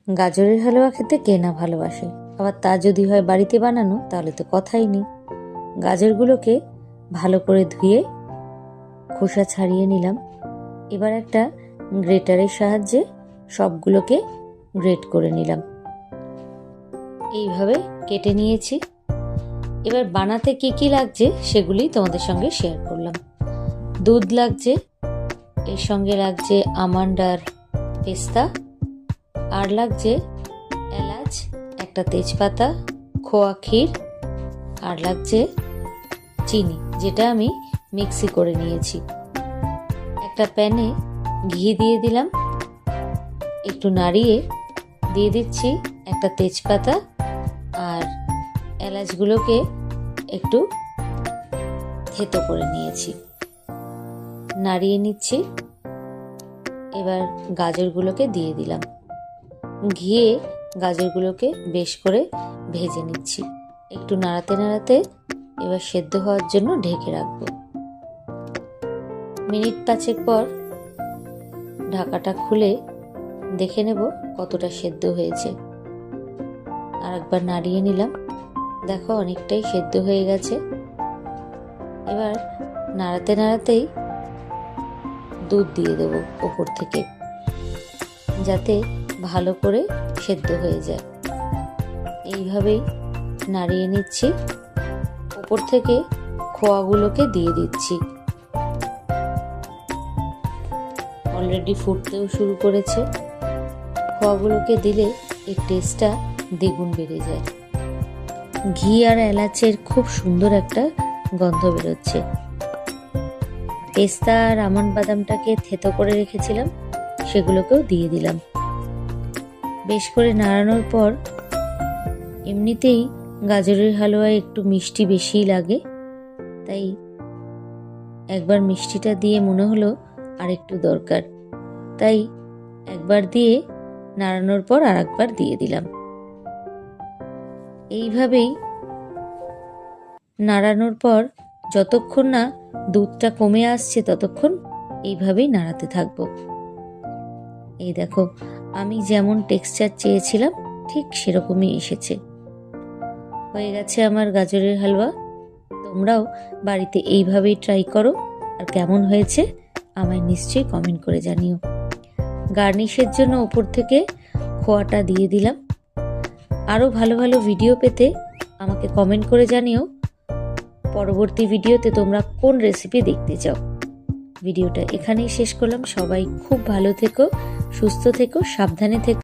গাজরের হালুয়া খেতে কে না ভালোবাসে, আবার তা যদি হয় বাড়িতে বানানো তাহলে তো কথাই নেই। গাজরগুলোকে ভালো করে ধুয়ে খোসা ছাড়িয়ে নিলাম। এবার একটা গ্রেটারের সাহায্যে সবগুলোকে গ্রেট করে নিলাম। এইভাবে কেটে নিয়েছি। এবার বানাতে কি কি লাগছে সেগুলি তোমাদের সঙ্গে শেয়ার করলাম। দুধ লাগছে, এর সঙ্গে লাগছে আমন্ড আর পেস্তা, আর লাগছে এলাচ, একটা তেজপাতা, খোয়া ক্ষীর, আর লাগছে চিনি, যেটা আমি মিক্সি করে নিয়েছি। একটা প্যানে ঘি দিয়ে দিলাম, একটু নাড়িয়ে দিয়ে দিচ্ছি একটা তেজপাতা আর এলাচগুলোকে একটু থেতো করে নিয়েছি, নাড়িয়ে নিচ্ছি। এবার গাজরগুলোকে দিয়ে দিলাম, ঘিয়ে গাজরগুলোকে বেশ করে ভেজে নিচ্ছি। একটু নাড়াতে নাড়াতে এবার সেদ্ধ হওয়ার জন্য ঢেকে রাখবো। মিনিট 5 পর ঢাকাটা খুলে দেখে নেব কতটা সেদ্ধ হয়েছে। আর একবার নাড়িয়ে নিলাম, দেখো অনেকটাই সেদ্ধ হয়ে গেছে। এবার নাড়াতে নাড়াতেই দুধ দিয়ে দেবো ওপর থেকে, যাতে ভালো করে সেদ্ধ হয়ে যায়। এইভাবেই নাড়িয়ে নিচ্ছি। ওপর থেকে খোয়াগুলোকে দিয়ে দিচ্ছি। অলরেডি ফুটতেও শুরু করেছে। খোয়াগুলোকে দিলে এর টেস্টটা দ্বিগুণ বেড়ে যায়। ঘি আর এলাচের খুব সুন্দর একটা গন্ধ বেরোচ্ছে। পেস্তা আর আমন্ড বাদামটাকে থেতো করে রেখেছিলাম, সেগুলোকেও দিয়ে দিলাম। বেশ করে নাড়ানোর পর, এমনিতেই গাজরের হালুয়ায় একটু মিষ্টি বেশিই লাগে, তাই একবার মিষ্টিটা দিয়ে মনে হলো আর একটু দরকার, তাই একবার দিয়ে নাড়ানোর পর আর একবার দিয়ে দিলাম। এইভাবেই নাড়ানোর পর যতক্ষণ না দুধটা কমে আসছে ততক্ষণ এইভাবেই নাড়াতে থাকবো। এই দেখো, আমি যেমন টেক্সচার চেয়েছিলাম ঠিক সেরকমই এসেছে। হয়ে গেছে আমার গাজরের হালুয়া। তোমরাও বাড়িতে এইভাবেই ট্রাই করো, আর কেমন হয়েছে আমায় নিশ্চয়ই কমেন্ট করে জানিও। গার্নিশের জন্য উপর থেকে খোয়াটা দিয়ে দিলাম। আরও ভালো ভালো ভিডিও পেতে আমাকে কমেন্ট করে জানিও পরবর্তী ভিডিওতে তোমরা কোন রেসিপি দেখতে চাও। ভিডিওটা এখানেই শেষ করলাম। সবাই খুব ভালো থেকো, সুস্থ থেকো, সাবধানে থেকো।